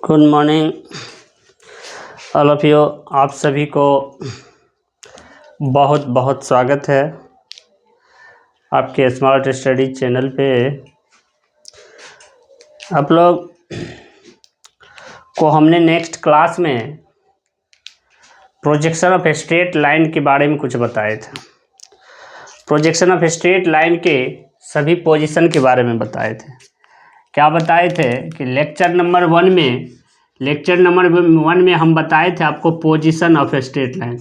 Good morning all of you. आप सभी को बहुत बहुत स्वागत है आपके स्मार्ट स्टडी चैनल पे। आप लोग को हमने नेक्स्ट क्लास में प्रोजेक्शन ऑफ स्ट्रेट लाइन के बारे में कुछ बताए थे। प्रोजेक्शन ऑफ स्ट्रेट लाइन के सभी पोजीशन के बारे में बताए थे। क्या बताए थे कि लेक्चर नंबर वन में हम बताए थे आपको position of straight line,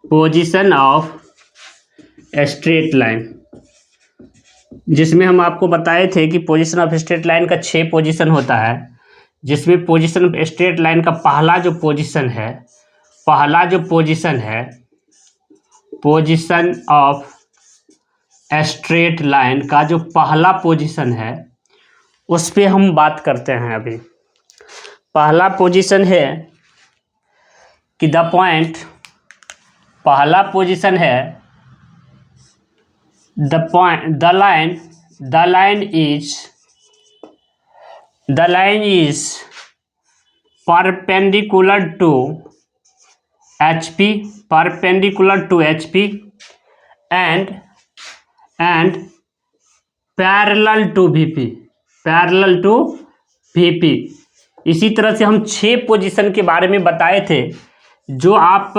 position of straight line, जिसमें हम आपको बताए थे कि पोजीशन ऑफ स्ट्रेट लाइन का 6 पोजीशन होता है। जिसमें पोजीशन ऑफ स्ट्रेट लाइन का पहला जो पोजीशन है, पोजीशन ऑफ स्ट्रेट लाइन का जो पहला पोजीशन है उस पे हम बात करते हैं। अभी पहला पोजीशन है कि पहला पोजीशन है the line is perpendicular to HP and parallel to VP। इसी तरह से हम 6 पोजीशन के बारे में बताए थे, जो आप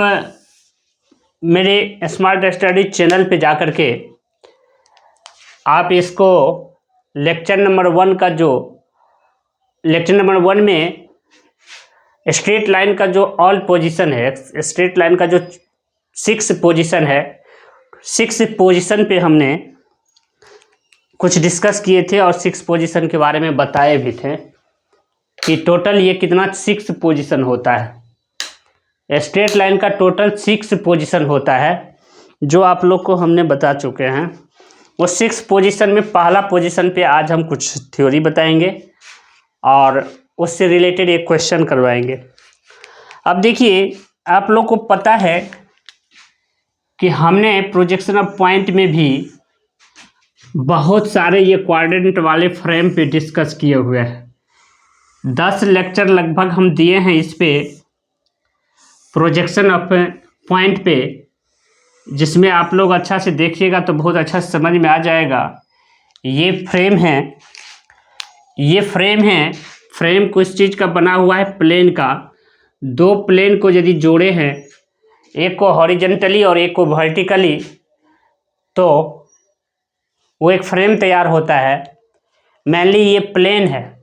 मेरे स्मार्ट स्टडी चैनल पे जाकर के आप इसको लेक्चर नंबर 1 में स्ट्रेट लाइन का जो ऑल पोजीशन है, स्ट्रेट लाइन का जो 6 पोजीशन है, 6 पोजीशन पे हमने कुछ डिस्कस किए थे और 6 पोजीशन के बारे में बताए भी थे कि टोटल ये कितना 6 पोजीशन होता है। स्ट्रेट लाइन का टोटल 6 पोजीशन होता है, जो आप लोग को हमने बता चुके हैं। वो 6 पोजीशन में पहला पोजीशन पे आज हम कुछ थ्योरी बताएंगे और उससे रिलेटेड एक क्वेश्चन करवाएंगे। अब देखिए, आप लोग को पता है कि हमने प्रोजेक्शन ऑफ पॉइंट में भी बहुत सारे ये क्वाड्रेंट वाले फ्रेम पे डिस्कस किए हुए हैं। 10 लेक्चर लगभग हम दिए हैं इस पे, प्रोजेक्शन ऑफ पॉइंट पे, जिसमें आप लोग अच्छा से देखिएगा तो बहुत अच्छा समझ में आ जाएगा। ये फ्रेम है, फ्रेम कुछ चीज़ का बना हुआ है, प्लेन का। 2 प्लेन को यदि जोड़े हैं, एक को हॉरिजेंटली और एक को वर्टिकली, तो वो एक फ्रेम तैयार होता है। मेनली ये प्लेन है,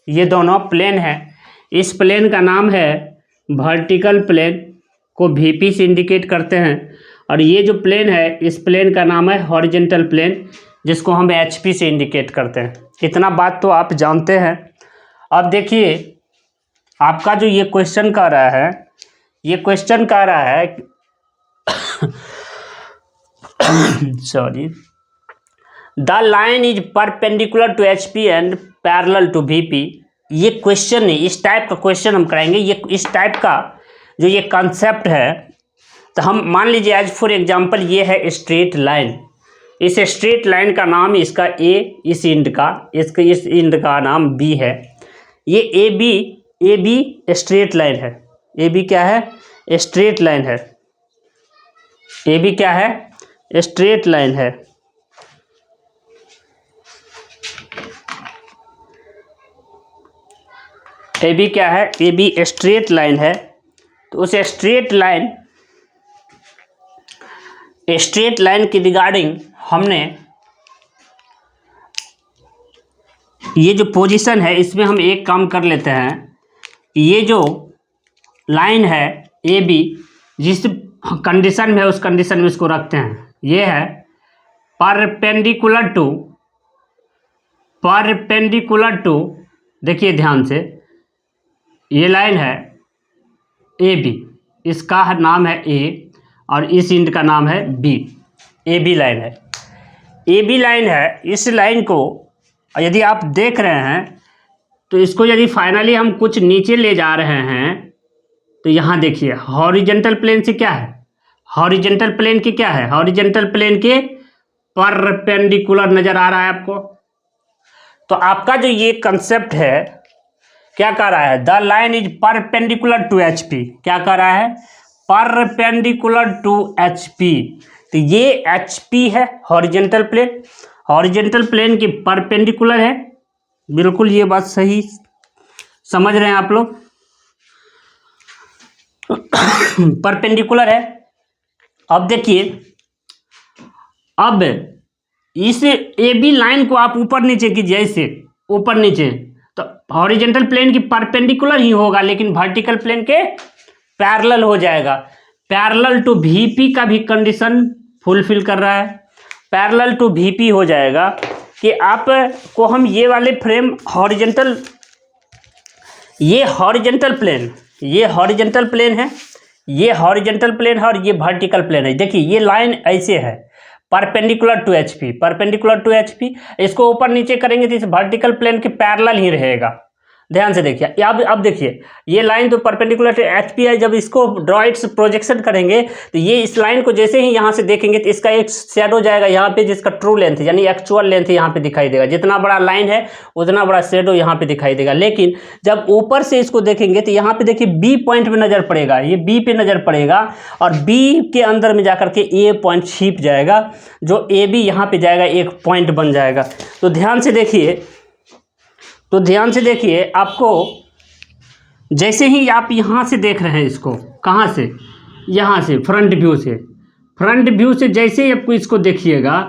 ये दोनों प्लेन है। इस प्लेन का नाम है वर्टिकल प्लेन, को VP से इंडिकेट करते हैं, और ये जो प्लेन है, इस प्लेन का नाम है हॉरिजेंटल प्लेन, जिसको हम HP से इंडिकेट करते हैं। इतना बात तो आप जानते हैं। अब देखिए, आपका जो ये क्वेश्चन कह रहा है sorry, the line is perpendicular to HP and parallel to VP। ये क्वेश्चन है, इस टाइप का क्वेश्चन हम कराएंगे। ये इस टाइप का जो ये कॉन्सेप्ट है, तो हम मान लीजिए एज फॉर एग्जांपल ये है स्ट्रेट लाइन। इस स्ट्रेट लाइन का नाम इसका A, इस इंड का नाम B है। ये AB स्ट्रेट लाइन है। AB क्या है? स्ट्रेट लाइन है। AB क्या है? स्ट्रेट लाइन है। AB क्या है? AB स्ट्रेट लाइन है। तो उस स्ट्रेट लाइन की रिगार्डिंग हमने ये जो पोजीशन है, इसमें हम एक काम कर लेते हैं। ये जो लाइन है AB, जिस कंडीशन में है उस कंडीशन में इसको रखते हैं। ये है परपेंडिकुलर टू, देखिए ध्यान से, ये लाइन है AB, इसका नाम है A और इस इंड का नाम है B। AB लाइन है। इस लाइन को यदि आप देख रहे हैं, तो इसको यदि फाइनली हम कुछ नीचे ले जा रहे हैं, तो यहाँ देखिए हॉरिजेंटल प्लेन से क्या है? हॉरिजेंटल प्लेन के परपेंडिकुलर नजर आ रहा है आपको। तो आपका जो ये कंसेप्ट है, क्या कह रहा है, the line is perpendicular to H P. क्या कह रहा है, परपेंडिकुलर टू एच पी। तो ये एच पी है हॉरिजेंटल प्लेन, हॉरिजेंटल प्लेन के परपेंडिकुलर है। बिल्कुल ये बात सही समझ रहे हैं आप लोग, परपेंडिकुलर है। अब देखिए, अब इस ए बी लाइन को आप ऊपर नीचे कीजिए, ऐसे ऊपर नीचे, तो हॉरिजेंटल प्लेन की परपेंडिकुलर ही होगा, लेकिन वर्टिकल प्लेन के पैरेलल हो जाएगा। पैरेलल टू वीपी का भी कंडीशन फुलफिल कर रहा है। पैरेलल टू वीपी हो जाएगा कि आप को हम ये वाले फ्रेम हॉरिजेंटल, ये हॉरिजेंटल प्लेन, ये हॉरिजेंटल प्लेन है, ये हॉरिजेंटल प्लेन है और ये वर्टिकल प्लेन है। देखिए ये लाइन ऐसे है, perpendicular to H P, perpendicular to H P. इसको ऊपर नीचे करेंगे तो इस वर्टिकल प्लेन के पैरेलल ही रहेगा। ध्यान से देखिए, अब देखिए ये लाइन तो परपेंडिकुलर टू एच पी है। जब इसको ड्रॉइड्स प्रोजेक्शन करेंगे तो ये इस लाइन को जैसे ही यहाँ से देखेंगे तो इसका एक शेडो जाएगा यहाँ पे, जिसका ट्रू लेंथ यानी एक्चुअल लेंथ यहाँ पे दिखाई देगा। जितना बड़ा लाइन है उतना बड़ा शेडो यहाँ पे दिखाई देगा। लेकिन जब ऊपर से इसको देखेंगे तो यहाँ पे देखिए बी पॉइंट पे नजर पड़ेगा, ये बी पे नजर पड़ेगा और बी के अंदर में जाकर के ए पॉइंट छिप जाएगा, जो ए बी यहाँ पे जाएगा, एक पॉइंट बन जाएगा। तो ध्यान से देखिए, तो ध्यान से देखिए, आपको जैसे ही आप यहाँ से देख रहे हैं इसको, कहाँ से, यहाँ से फ्रंट व्यू से, फ्रंट व्यू से जैसे ही आपको इसको देखिएगा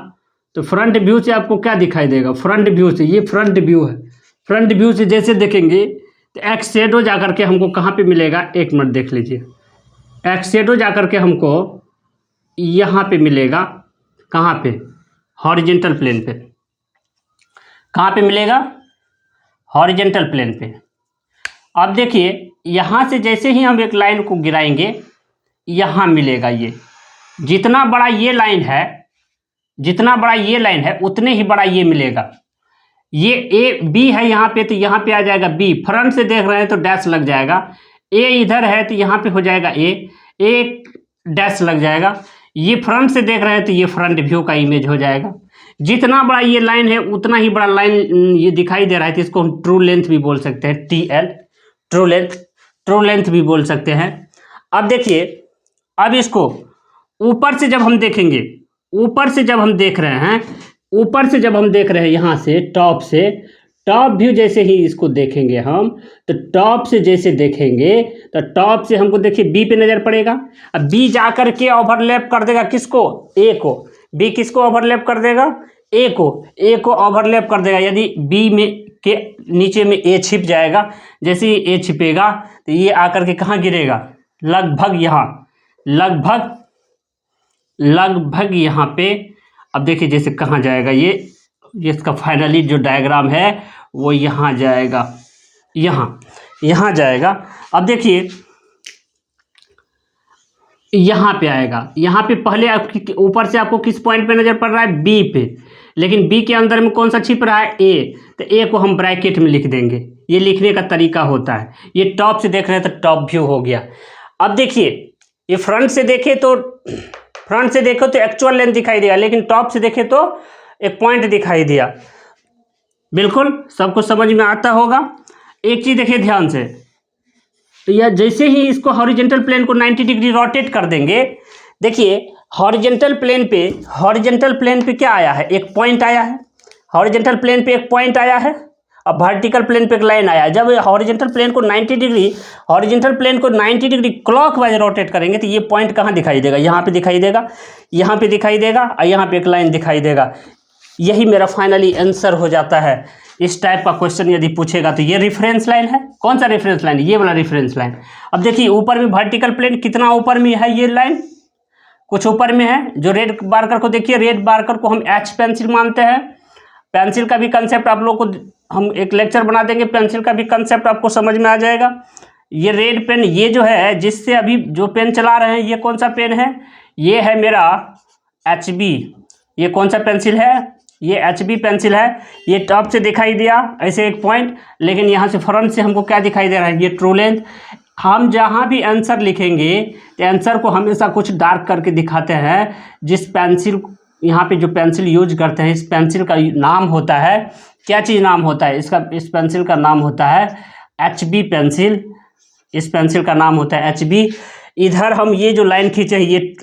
तो फ्रंट व्यू से आपको क्या दिखाई देगा, फ्रंट व्यू से, ये फ्रंट व्यू है, फ्रंट व्यू से जैसे देखेंगे तो एक शेडो जा करके हमको कहाँ पे मिलेगा, एक मिनट देख लीजिए, एक शेडो जा करके हमको यहाँ पे मिलेगा, कहाँ पे, हॉरिजेंटल प्लेन पे। कहाँ पे मिलेगा, हॉरिजेंटल प्लेन पे। अब देखिए यहाँ से जैसे ही हम एक लाइन को गिराएंगे यहाँ मिलेगा, ये जितना बड़ा ये लाइन है, जितना बड़ा ये लाइन है उतने ही बड़ा ये मिलेगा। ये ए बी है यहाँ पे, तो यहाँ पे आ जाएगा बी। फ्रंट से देख रहे हैं तो डैश लग जाएगा, ए इधर है तो यहाँ पे हो जाएगा ए डैश लग जाएगा। ये फ्रंट से देख रहे हैं तो ये फ्रंट व्यू का इमेज हो जाएगा। जितना बड़ा ये लाइन है उतना ही बड़ा लाइन ये दिखाई दे रहा है, तो इसको हम ट्रू लेंथ भी बोल सकते हैं, TL, true length, true length भी बोल सकते हैं। अब देखिए, अब इसको ऊपर से जब हम देखेंगे, ऊपर से जब हम देख रहे हैं, ऊपर से जब हम देख रहे हैं यहाँ से टॉप से, टॉप व्यू जैसे ही इसको देखेंगे हम, तो टॉप से जैसे देखेंगे तो टॉप से हमको देखिए बी पे नज़र पड़ेगा। अब बी जा कर के ओवरलैप कर देगा किसको, ए को। बी किसको ओवरलैप कर देगा, ए को, ए को ओवरलैप कर देगा। यदि बी में के नीचे में ए छिप जाएगा, जैसे ही ए छिपेगा तो ये आकर के कहाँ गिरेगा, लगभग यहाँ, लगभग यहाँ पे। अब देखिए जैसे कहाँ जाएगा ये इसका फाइनली जो डायग्राम है वो यहाँ जाएगा, यहाँ जाएगा। अब देखिए यहाँ पे आएगा, यहाँ पे पहले आपकी ऊपर से आपको किस पॉइंट पे नज़र पड़ रहा है, बी पे, लेकिन बी के अंदर में कौन सा छिप रहा है, ए, तो ए को हम ब्रैकेट में लिख देंगे। ये लिखने का तरीका होता है। ये टॉप से देख रहे हैं तो टॉप व्यू हो गया। अब देखिए ये फ्रंट से देखे तो, फ्रंट से देखो तो एक्चुअल लेंथ दिखाई देगा, लेकिन टॉप से देखे तो एक पॉइंट दिखाई दिया। बिल्कुल सबको समझ में आता होगा। एक चीज़ देखिए ध्यान से, तो यह जैसे ही इसको हॉरिजेंटल प्लेन को 90 डिग्री रोटेट कर देंगे, देखिए हॉरिजेंटल प्लेन पे क्या आया है, एक पॉइंट आया है। हॉरिजेंटल प्लेन पे एक पॉइंट आया है और वर्टिकल प्लेन पे एक लाइन आया है। जब हॉरिजेंटल प्लेन को 90 डिग्री क्लॉकवाइज रोटेट करेंगे तो ये पॉइंट कहाँ दिखाई देगा, यहाँ पे दिखाई देगा, यहाँ पे दिखाई देगा और यहाँ पे एक लाइन दिखाई देगा। यही मेरा फाइनली आंसर हो जाता है। इस टाइप का क्वेश्चन यदि पूछेगा तो ये रेफरेंस लाइन है। कौन सा रेफरेंस लाइन, ये वाला रेफरेंस लाइन। अब देखिए ऊपर में वर्टिकल प्लेन कितना ऊपर में है, ये लाइन कुछ ऊपर में है। जो रेड मार्कर को देखिए, रेड मार्कर को हम एच पेंसिल मानते हैं। पेंसिल का भी कंसेप्ट आप लोग को हम एक लेक्चर बना देंगे, पेंसिल का भी कंसेप्ट आपको समझ में आ जाएगा। ये रेड पेन, ये जो है जिससे अभी जो पेन चला रहे हैं, ये कौन सा पेन है, ये है मेरा HB। ये कौन सा पेंसिल है, ये HB पेंसिल है। ये टॉप से दिखाई दिया ऐसे एक पॉइंट, लेकिन यहाँ से फ्रंट से हमको क्या दिखाई दे रहा है, ये ट्रू लेंथ। हम जहाँ भी आंसर लिखेंगे तो आंसर को हमेशा कुछ डार्क करके दिखाते हैं। जिस पेंसिल, यहाँ पे जो पेंसिल यूज करते हैं, इस पेंसिल का नाम होता है, क्या चीज़ नाम होता है इसका, इस पेंसिल का नाम होता है HB पेंसिल, इस पेंसिल का नाम होता है HB। इधर हम ये जो लाइन खींचे ये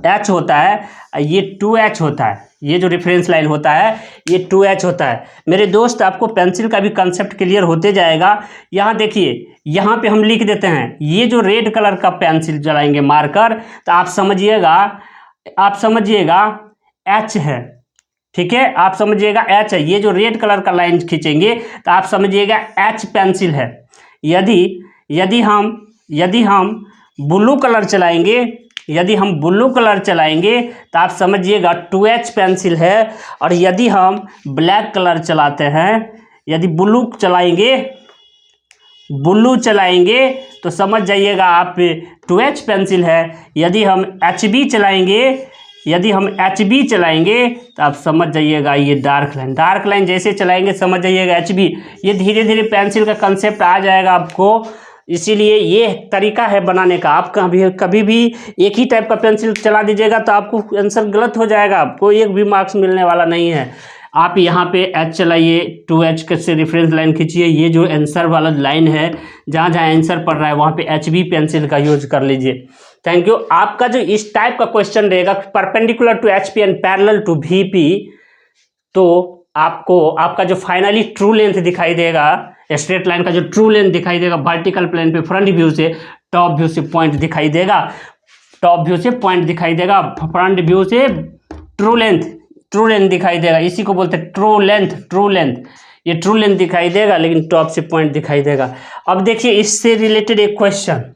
H होता है, ये 2H होता है, ये जो रेफरेंस लाइन होता है ये 2H होता है। मेरे दोस्त आपको पेंसिल का भी कंसेप्ट क्लियर होते जाएगा। यहाँ देखिए, यहाँ पे हम लिख देते हैं, ये जो रेड कलर का पेंसिल चलाएंगे मार्कर, तो आप समझिएगा H है, ठीक है, आप समझिएगा H है। ये जो रेड कलर का लाइन खींचेंगे तो आप समझिएगा H पेंसिल है। यदि हम ब्लू कलर चलाएंगे, तो आप समझिएगा 2H पेंसिल है। और यदि हम ब्लैक कलर चलाते हैं, यदि ब्लू चलाएंगे तो समझ जाइएगा आप 2H पेंसिल है। यदि हम HB चलाएंगे तो आप समझ जाइएगा ये डार्क लाइन जैसे चलाएंगे समझ जाइएगा HB। ये धीरे धीरे पेंसिल का कंसेप्ट आ जाएगा आपको। इसीलिए ये तरीका है बनाने का। आप कभी भी एक ही टाइप का पेंसिल चला दीजिएगा तो आपको आंसर गलत हो जाएगा, आपको एक भी मार्क्स मिलने वाला नहीं है। आप यहाँ पे H चलाइए, 2H से रेफरेंस लाइन खींचिए, ये जो आंसर वाला लाइन है जहाँ आंसर पड़ रहा है वहाँ पे HB पेंसिल का यूज कर लीजिए। Thank you. आपका जो इस टाइप का क्वेश्चन रहेगा perpendicular to HP and parallel to VP, तो आपको आपका जो फाइनली ट्रू लेंथ दिखाई देगा, स्ट्रेट लाइन का जो ट्रू लेंथ दिखाई देगा वर्टिकल प्लेन पे फ्रंट व्यू से, टॉप व्यू से पॉइंट दिखाई देगा, फ्रंट व्यू से ट्रू लेंथ दिखाई देगा। इसी को बोलते हैं ट्रू लेंथ। ये ट्रू लेंथ दिखाई देगा लेकिन टॉप से पॉइंट दिखाई देगा। अब देखिए इससे रिलेटेड एक question,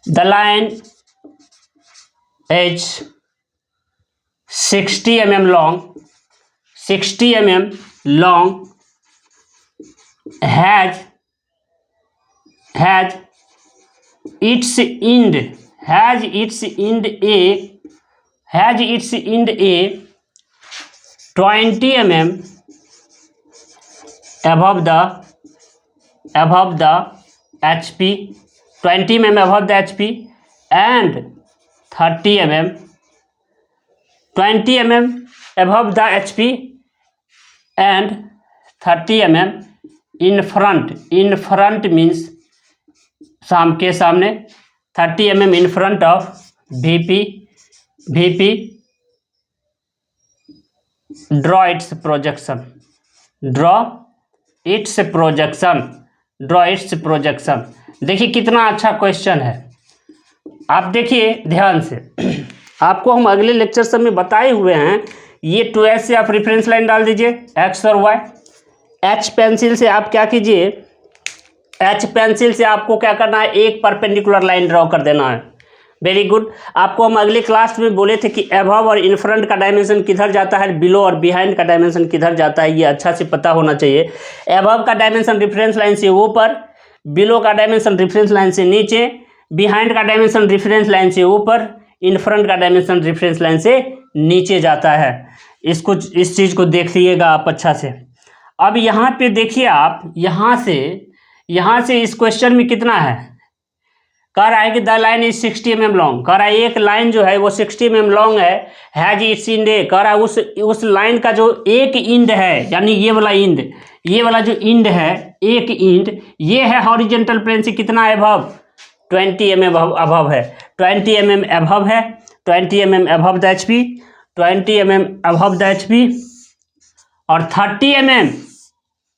the line is 60 mm long has its end a 20 mm above the HP, 20 mm above the HP and 30 mm, 20 mm above the HP and 30 mm in front means सामने, 30 mm in front of VP, draw its projection। देखिए कितना अच्छा question है। आप देखिए ध्यान से, आपको हम अगले लेक्चर सब में बताए हुए हैं। ये 2H से आप रेफरेंस लाइन डाल दीजिए X और Y। H पेंसिल से आप क्या कीजिए, H पेंसिल से आपको क्या करना है, एक परपेंडिकुलर लाइन ड्रॉ कर देना है। Very good. आपको हम अगले क्लास में बोले थे कि अबव और इन फ्रंट का डायमेंशन किधर जाता है, बिलो और बिहाइंड का डायमेंशन किधर जाता है, ये अच्छा से पता होना चाहिए। अबव का डायमेंशन रेफरेंस लाइन से ऊपर, बिलो का डायमेंशन रेफरेंस लाइन से नीचे, बिहाइंड का डायमेंशन रेफरेंस लाइन से ऊपर, इन फ्रंट का डायमेंशन रेफरेंस लाइन से नीचे जाता है। इस चीज़ को देखिएगा आप अच्छा से। अब यहाँ पे देखिए आप, यहाँ से इस क्वेश्चन में कितना है, कह रहा है कि the line is 60 mm long. कह रहा है एक लाइन जो है वो 60 mm लॉन्ग है, हैज इट्स इंड ए। कह रहा है उस लाइन का जो एक इंड है, यानी ये वाला जो इंड है, एक इंड ये है हॉरिजॉन्टल प्लेन से कितना अबव, 20 mm अबव है, 20 mm अबव है, 20 mm above the HP, 20 mm above the HP और 30 mm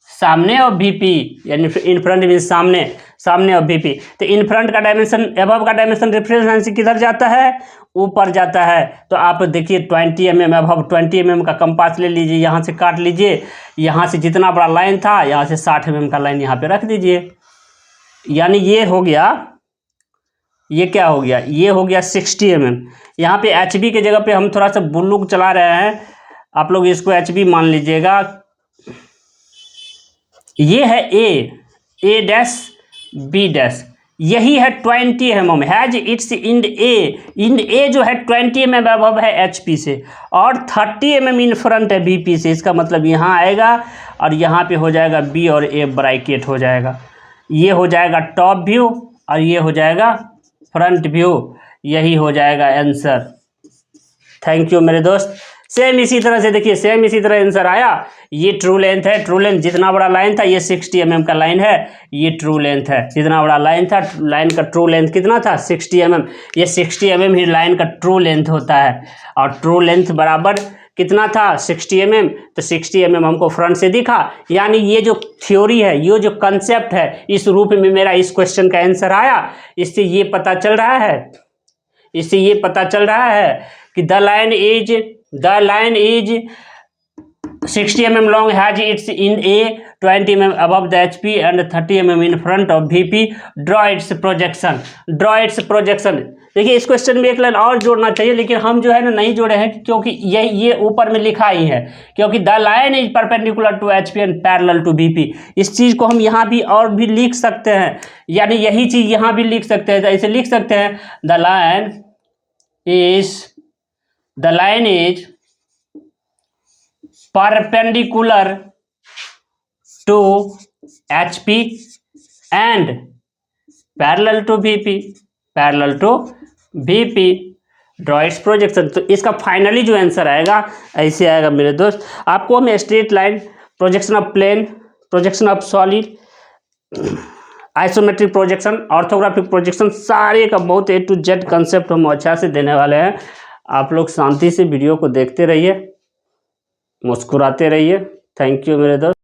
सामने और VP, यानी इन फ्रंट में सामने और VP। तो इन फ्रंट का डायमेंशन, अबव का डायमेंशन रेफरेंस लाइन से किधर जाता है, ऊपर जाता है। तो आप देखिए 20 mm अबव, 20 mm का कंपास ले लीजिए, यहाँ से काट लीजिए, यहाँ से जितना बड़ा लाइन था यहाँ से 60 mm का लाइन यहाँ पे रख दीजिए। यानी ये हो गया, ये क्या हो गया, ये हो गया 60 mm। यहाँ पे HB के जगह पे हम थोड़ा सा ब्लू चला रहे हैं, आप लोग इसको HB मान लीजिएगा। ये है A डैश B डैश, यही है 20 mm, has its Ind A जो है 20 mm अबव है HP से और 30 mm इन फ्रंट है VP से। इसका मतलब यहाँ आएगा और यहाँ पे हो जाएगा B और A ब्रैकेट हो जाएगा। ये हो जाएगा टॉप व्यू और ये हो जाएगा फ्रंट व्यू, यही हो जाएगा आंसर। थैंक यू मेरे दोस्त। सेम इसी तरह से देखिए, सेम इसी तरह आंसर आया। ये ट्रू लेंथ है, ट्रू लेंथ जितना बड़ा लाइन था, ये 60 mm का लाइन है, ये ट्रू लेंथ है। जितना बड़ा लाइन था, लाइन का ट्रू लेंथ कितना था 60 mm, ये 60 mm ही लाइन का ट्रू लेंथ होता है। और ट्रू लेंथ बराबर कितना था 60 mm, तो 60 mm हमको फ्रंट से दिखा। यानी ये जो थ्योरी है, ये जो कंसेप्ट है, इस रूप में मेरा इस क्वेश्चन का आंसर आया। इससे ये पता चल रहा है, इससे ये पता चल रहा है कि the line is 60 mm long, has its in a 20 mm above the HP and 30 mm in front of VP. Draw its projection. देखिए इस क्वेश्चन में एक लाइन और जोड़ना चाहिए, लेकिन हम जो है ना नहीं जोड़े हैं, क्योंकि ये ऊपर में लिखा ही है, क्योंकि the line is perpendicular to HP and parallel to VP। इस चीज़ को हम यहाँ भी और भी लिख सकते हैं, यानी यही चीज़ यहाँ भी लिख सकते हैं। ऐसे लिख सकते हैं the line is perpendicular to HP and parallel to VP. Draw its projection। तो इसका फाइनली जो आंसर आएगा ऐसे आएगा मेरे दोस्त। आपको हम straight line, projection of plane, projection of solid, isometric projection, orthographic projection, सारे का बहुत A to Z कंसेप्ट हम अच्छा से देने वाले हैं। आप लोग शांति से वीडियो को देखते रहिए, मुस्कुराते रहिए। थैंक यू मेरे दोस्त।